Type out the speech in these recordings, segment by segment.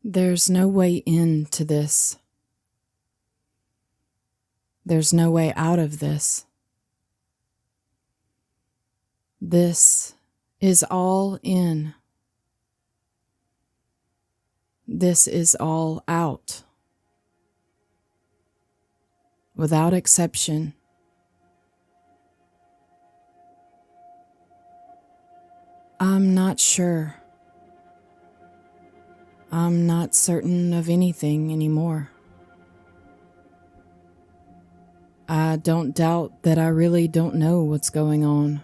There's no way into this. There's no way out of this. This is all in. This is all out. Without exception. I'm not sure. I'm not certain of anything anymore. I don't doubt that I really don't know what's going on.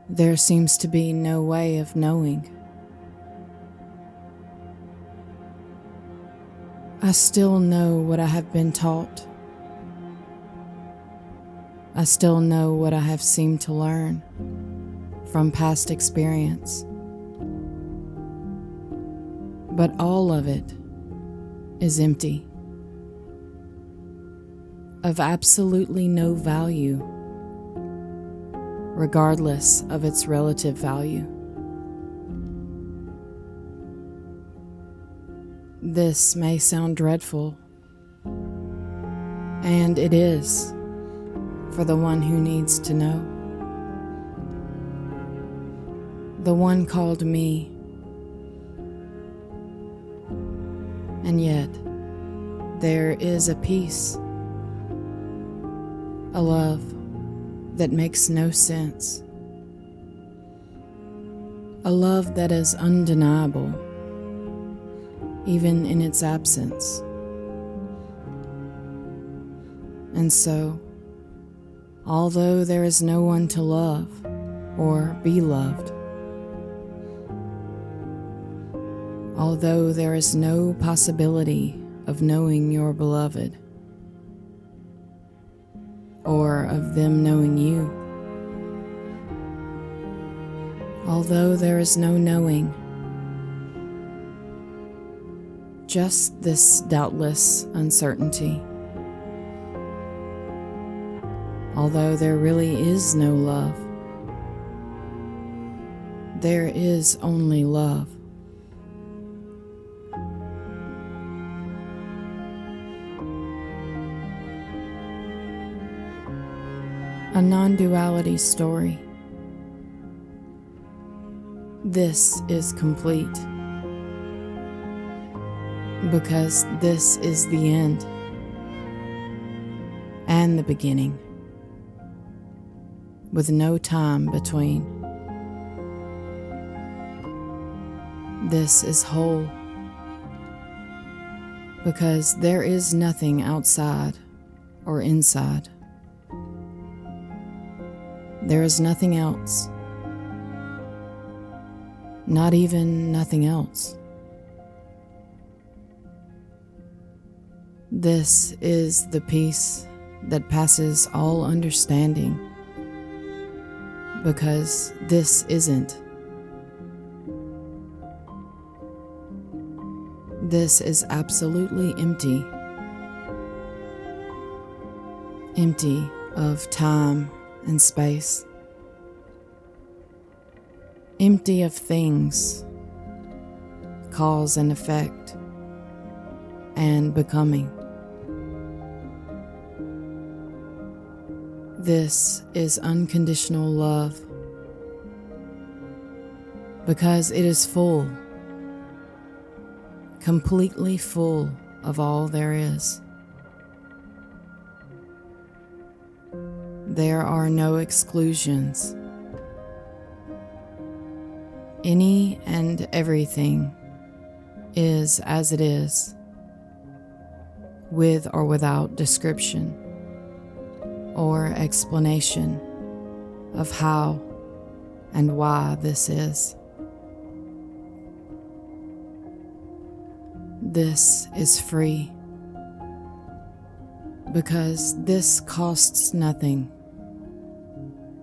There seems to be no way of knowing. I still know what I have been taught. I still know what I have seemed to learn from past experience. But all of it is empty, of absolutely no value, regardless of its relative value. This may sound dreadful, and it is for the one who needs to know. The one called me. And yet, there is a peace, a love that makes no sense, a love that is undeniable, even in its absence. And so, although there is no one to love or be loved, although there is no possibility of knowing your beloved, or of them knowing you, although there is no knowing, just this doubtless uncertainty, although there really is no love, there is only love. A non-duality story. This is complete, because this is the end and the beginning, with no time between. This is whole, because there is nothing outside or inside. There is nothing else, not even nothing else. This is the peace that passes all understanding, because this isn't. This is absolutely empty, empty of time and space, empty of things, cause and effect, and becoming. This is unconditional love, because it is full, completely full of all there is. There are no exclusions. Any and everything is as it is, with or without description or explanation of how and why this is. This is free, because this costs nothing,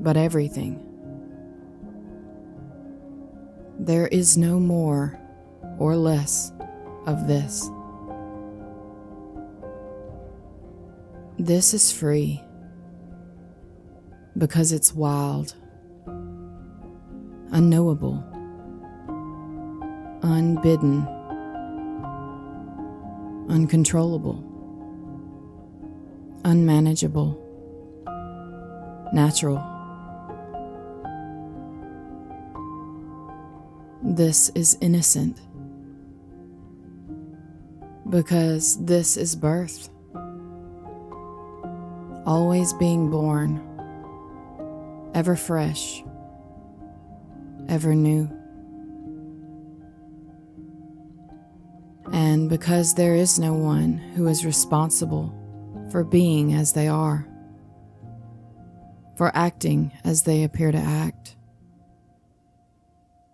but everything. There is no more or less of this. This is free, because it's wild, unknowable, unbidden, uncontrollable, unmanageable, natural. This is innocent, because this is birth, always being born, ever fresh, ever new. And because there is no one who is responsible for being as they are, for acting as they appear to act,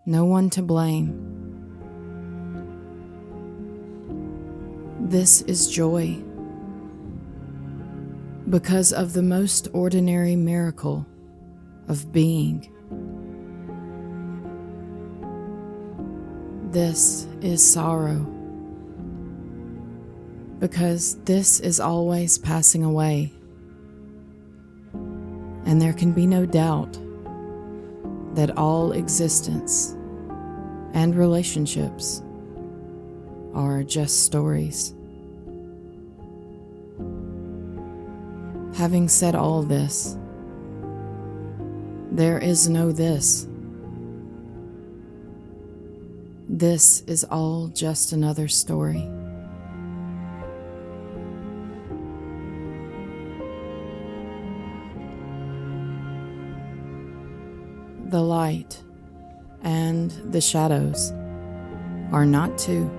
no one to blame. This is joy, because of the most ordinary miracle of being. This is sorrow, because this is always passing away, and there can be no doubt that all existence and relationships are just stories. Having said all this, there is no this. This is all just another story. The light and the shadows are not two.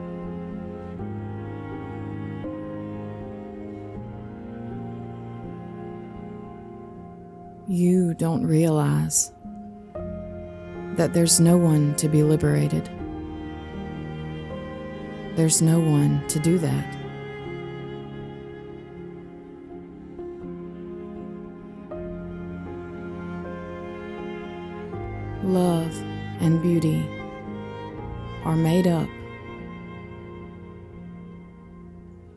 You don't realize that there's no one to be liberated. There's no one to do that. Love and beauty are made up,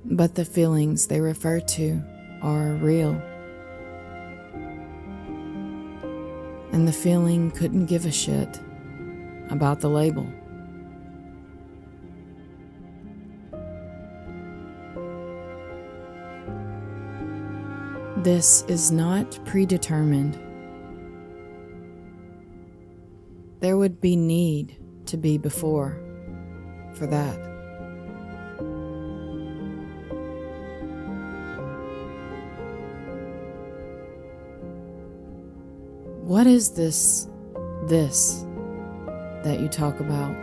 but the feelings they refer to are real. And the feeling couldn't give a shit about the label. This is not predetermined. There would be need to be before for that. What is this that you talk about?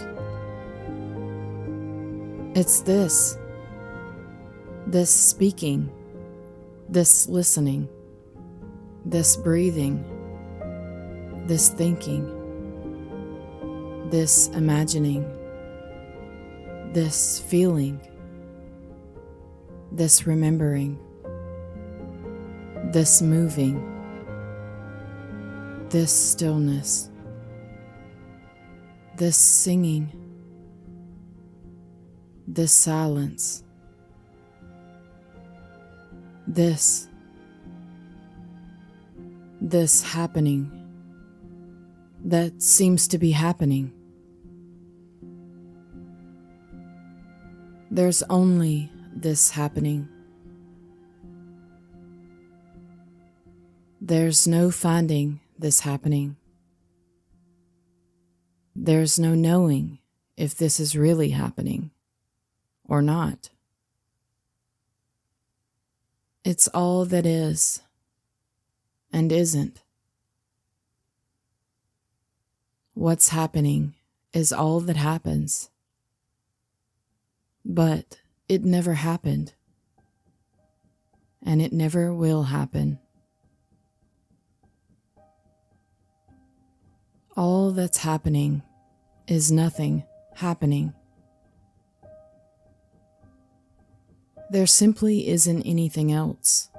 It's this speaking, this listening, this breathing, this thinking, this imagining, this feeling, this remembering, this moving, this stillness, this singing, this silence, this happening that seems to be happening. There's only this happening. There's no finding this happening. There's no knowing if this is really happening or not. It's all that is and isn't. What's happening is all that happens, but it never happened, and it never will happen. All that's happening is nothing happening. There simply isn't anything else.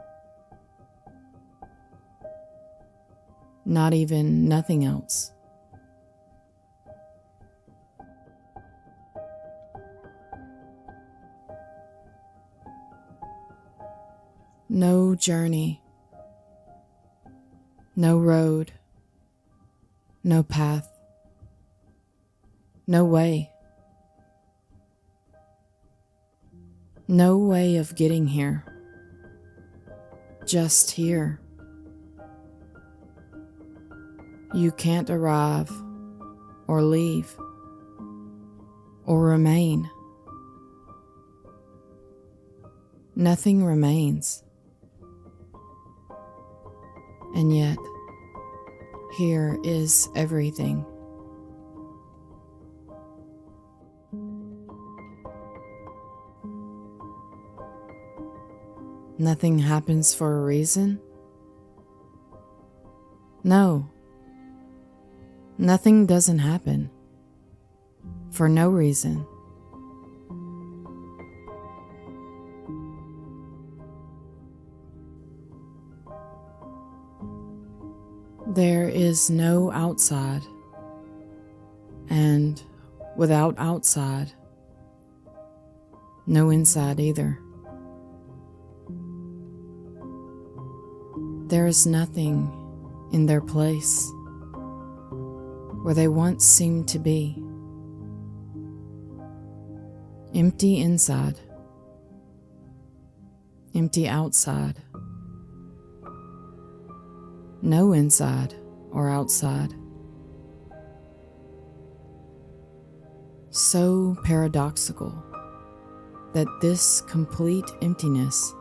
Not even nothing else. No journey, no road, no path, no way, No way of getting here. Just here. You can't arrive or leave or remain. Nothing remains. And yet, here is everything. Nothing happens for a reason? No. Nothing doesn't happen for no reason. There is no outside, and without outside, no inside either. There is nothing in their place where they once seemed to be. Empty inside, empty outside. No inside or outside. So paradoxical that this complete emptiness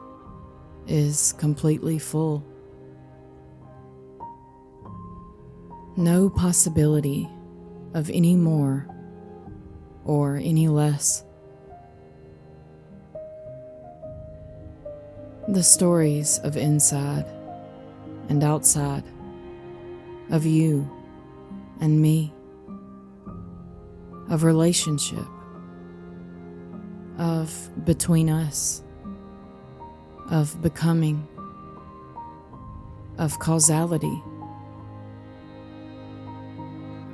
is completely full. No possibility of any more or any less. The stories of inside and outside, of you and me, of relationship, of between us, of becoming, of causality,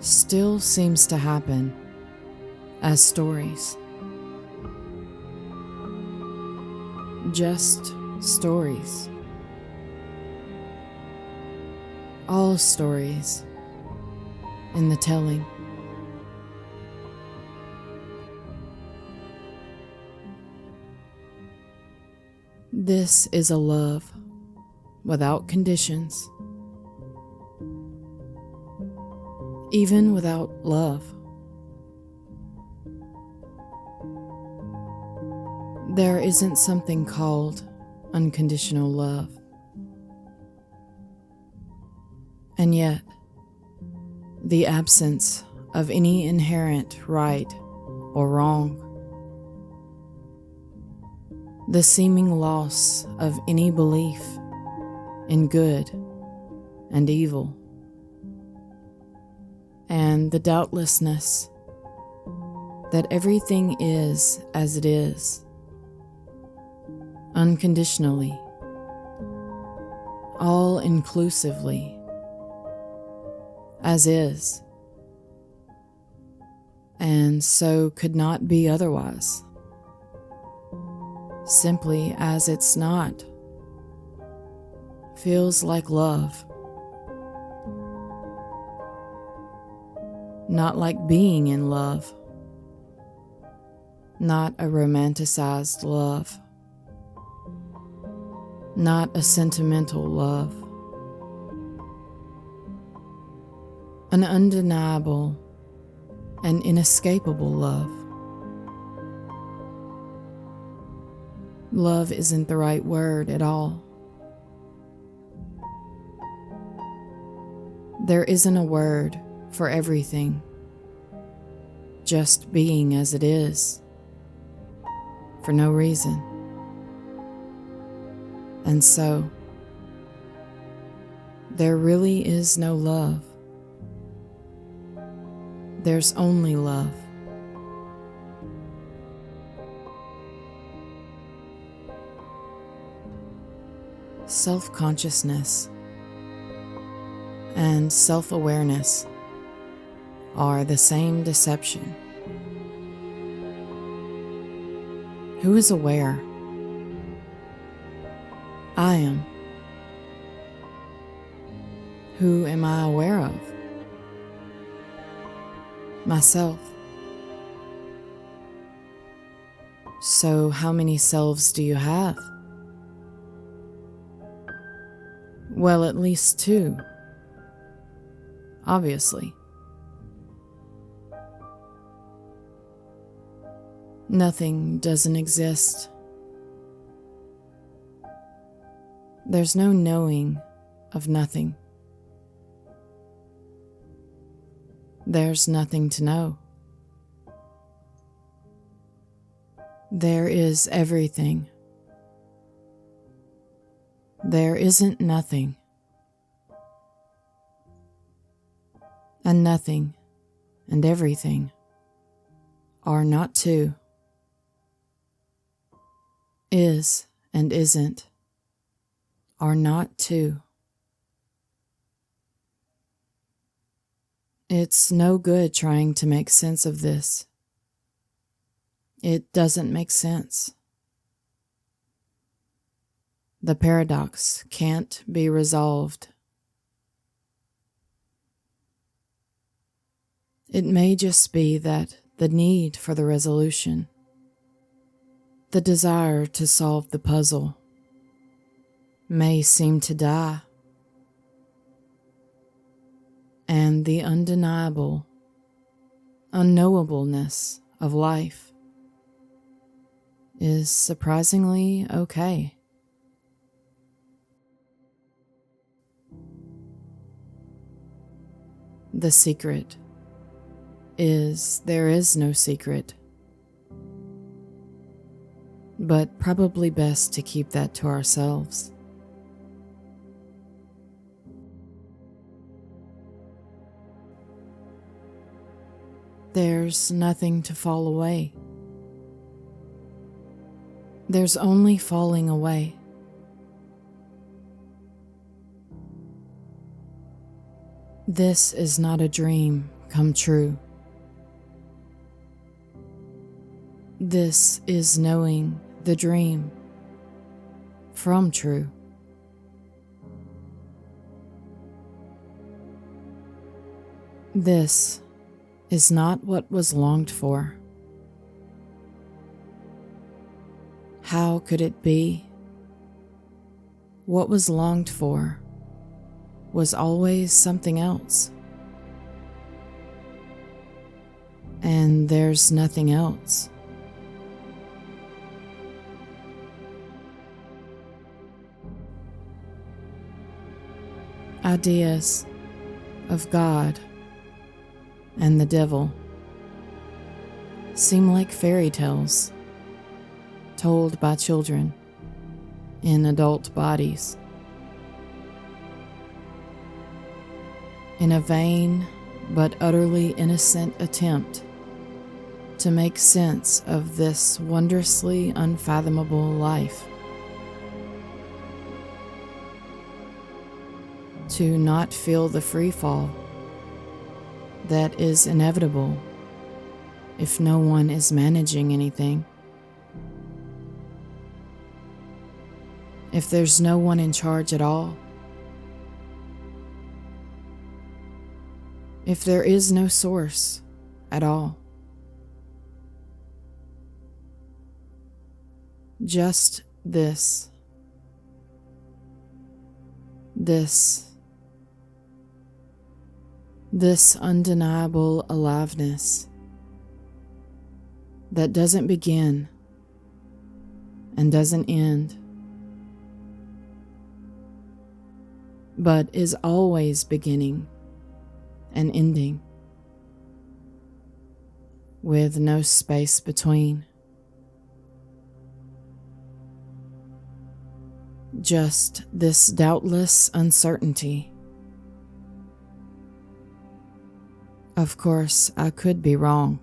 still seems to happen as stories. Just stories. All stories in the telling. This is a love without conditions. Even without love. There isn't something called unconditional love. And yet, the absence of any inherent right or wrong, the seeming loss of any belief in good and evil, and the doubtlessness that everything is as it is, unconditionally, all-inclusively, as is, and so could not be otherwise, simply as it's not, feels like love, not like being in love, not a romanticized love, not a sentimental love, an undeniable and inescapable love. Love isn't the right word at all. There isn't a word for everything, just being as it is, for no reason. And so, there really is no love. There's only love. Self-consciousness and self-awareness are the same deception. Who is aware? I am. Who am I aware of? Myself. So how many selves do you have? Well, at least two, obviously. Nothing doesn't exist. There's no knowing of nothing. There's nothing to know. There is everything. There isn't nothing. And nothing and everything are not two. Is and isn't are not two. It's no good trying to make sense of this. It doesn't make sense. The paradox can't be resolved. It may just be that the need for the resolution, the desire to solve the puzzle, may seem to die, and the undeniable unknowableness of life is surprisingly okay. The secret is there is no secret, but probably best to keep that to ourselves. There's nothing to fall away. There's only falling away. This is not a dream come true. This is knowing the dream from true. This is not what was longed for. How could it be? What was longed for was always something else. And there's nothing else. Ideas of God and the devil seem like fairy tales told by children in adult bodies. In a vain but utterly innocent attempt to make sense of this wondrously unfathomable life. To not feel the free fall that is inevitable if no one is managing anything. If there's no one in charge at all. If there is no source at all. Just this. This undeniable aliveness that doesn't begin and doesn't end, but is always beginning and ending, with no space between. Just this doubtless uncertainty. Of course, I could be wrong.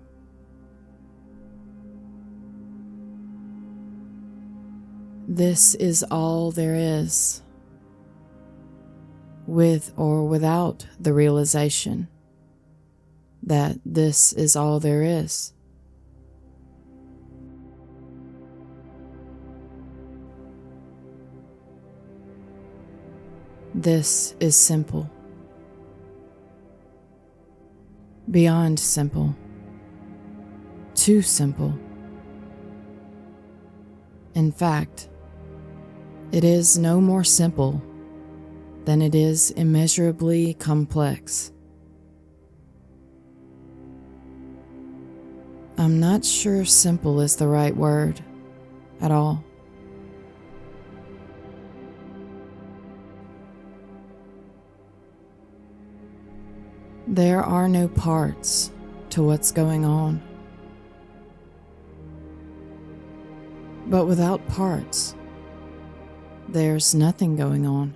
This is all there is, with or without the realization that this is all there is. This is simple. Beyond simple. Too simple. In fact, it is no more simple than it is immeasurably complex. I'm not sure simple is the right word at all. There are no parts to what's going on. But without parts, there's nothing going on.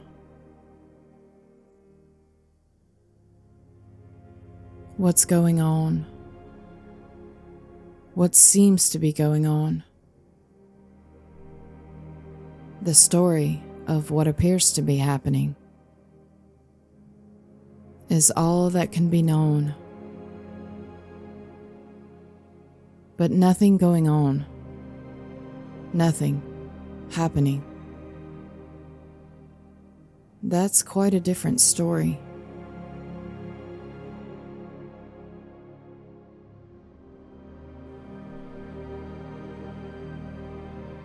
What's going on? What seems to be going on? The story of what appears to be happening is all that can be known. But nothing going on, nothing happening. That's quite a different story.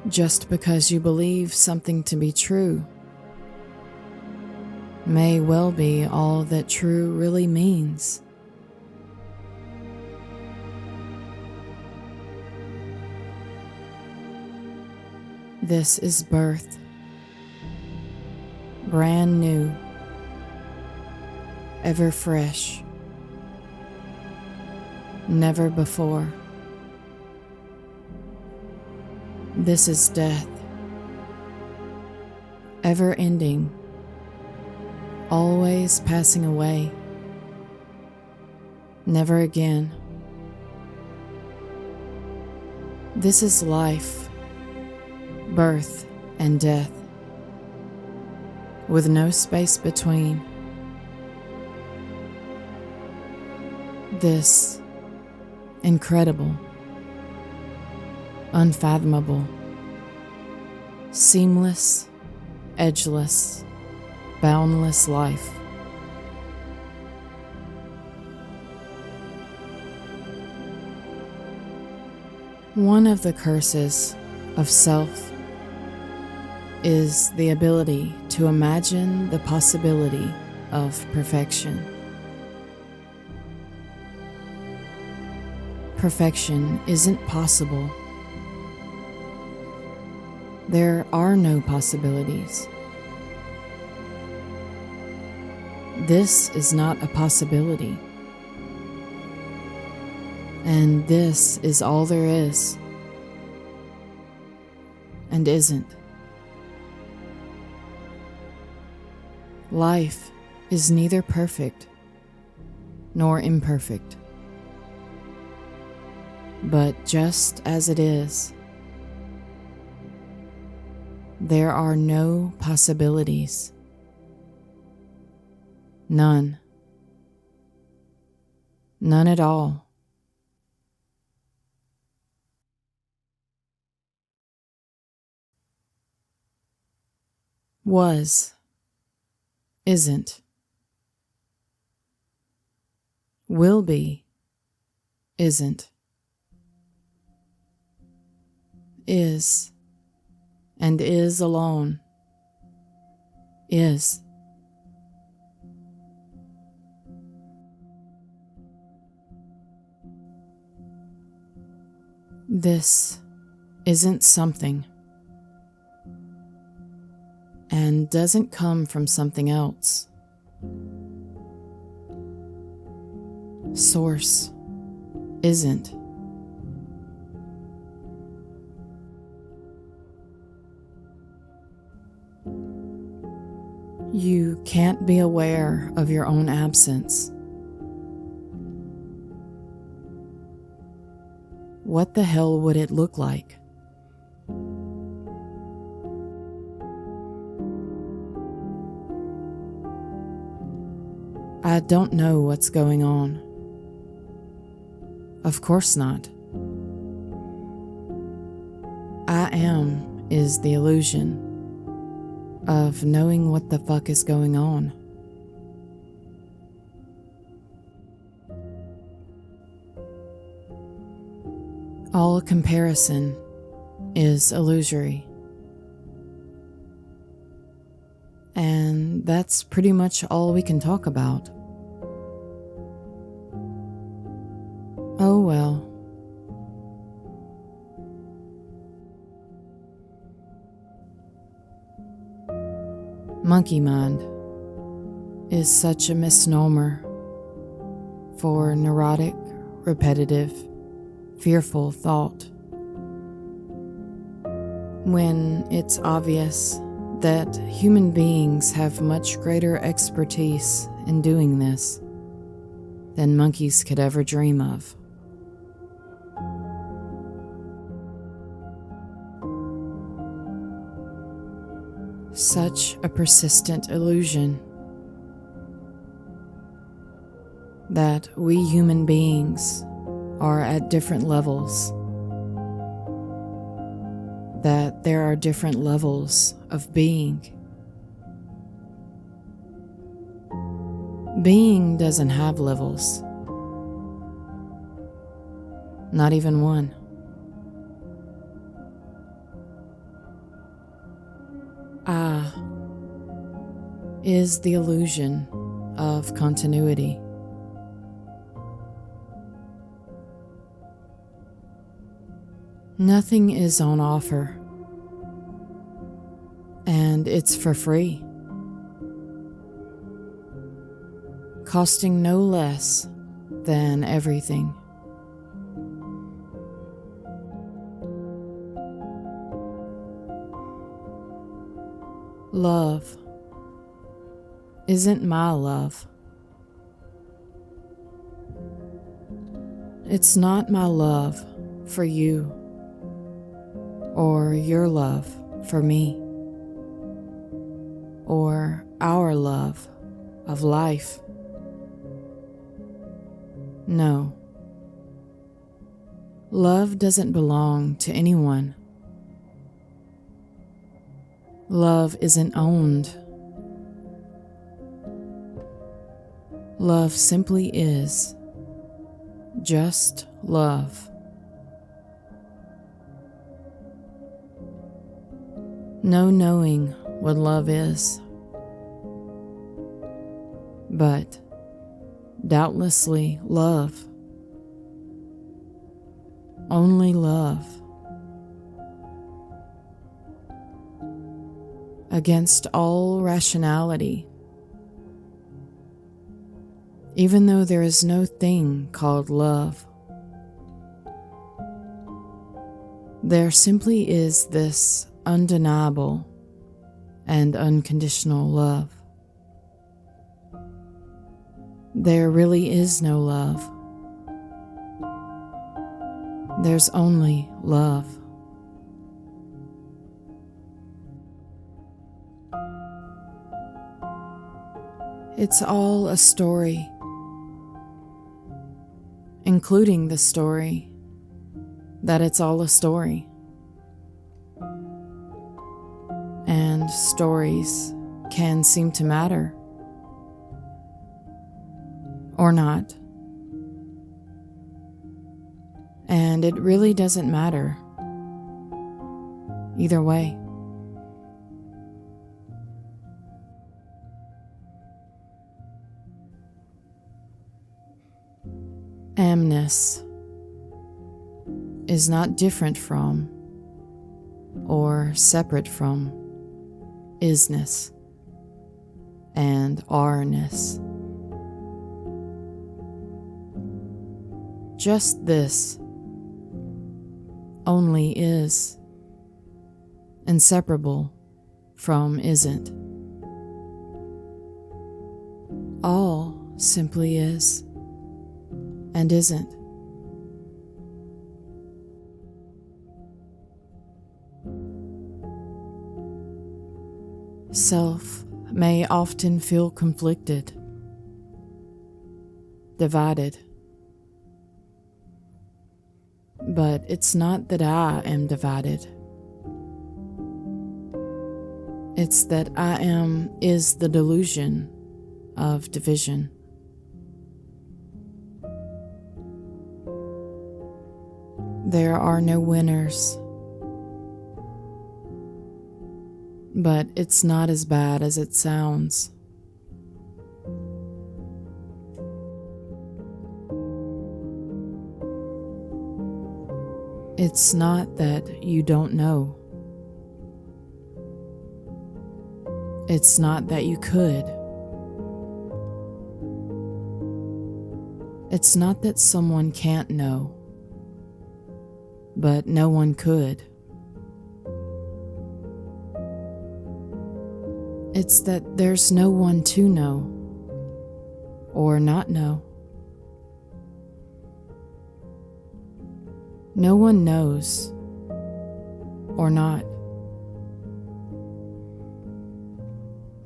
Just because you believe something to be true may well be all that true really means. This is birth, brand new, ever fresh, never before. This is death, ever ending, always passing away, never again. This is life, birth and death, with no space between. This incredible, unfathomable, seamless, edgeless, boundless life. One of the curses of self is the ability to imagine the possibility of perfection. Perfection isn't possible. There are no possibilities. This is not a possibility. And this is all there is, and isn't. Life is neither perfect nor imperfect, but just as it is. There are no possibilities. None. None at all. Was. Isn't. Will be. Isn't. Is. And is alone. Is. This isn't something, and doesn't come from something else. Source isn't. You can't be aware of your own absence. What the hell would it look like? I don't know what's going on. Of course not. I am is the illusion of knowing what the fuck is going on. All comparison, is illusory. And that's pretty much all we can talk about. Oh well. Monkey mind is such a misnomer for neurotic, repetitive, fearful thought, when it's obvious that human beings have much greater expertise in doing this than monkeys could ever dream of. Such a persistent illusion that we human beings are at different levels, that there are different levels of being. Being doesn't have levels, not even one. I is the illusion of continuity. Nothing is on offer, and it's for free, costing no less than everything. Love isn't my love. It's not my love for you or your love for me or our love of life. No. Love doesn't belong to anyone. Love isn't owned. Love simply is just love. No knowing what love is, but doubtlessly love. Only love. Against all rationality. Even though there is no thing called love, there simply is this undeniable and unconditional love. There really is no love. There's only love. It's all a story, including the story that it's all a story. And stories can seem to matter, or not. And it really doesn't matter either way. Amness is not different from or separate from isness and are-ness. Just this only is, inseparable from isn't. All simply is and isn't. Self may often feel conflicted, divided. But it's not that I am divided. It's that I am is the delusion of division. There are no winners But it's not as bad as it sounds. It's not that you don't know. It's not that you could. It's not that someone can't know, but no one could. It's that there's no one to know or not know. No one knows or not.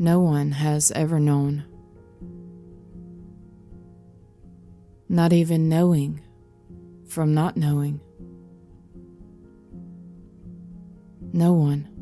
No one has ever known. Not even knowing from not knowing. No one.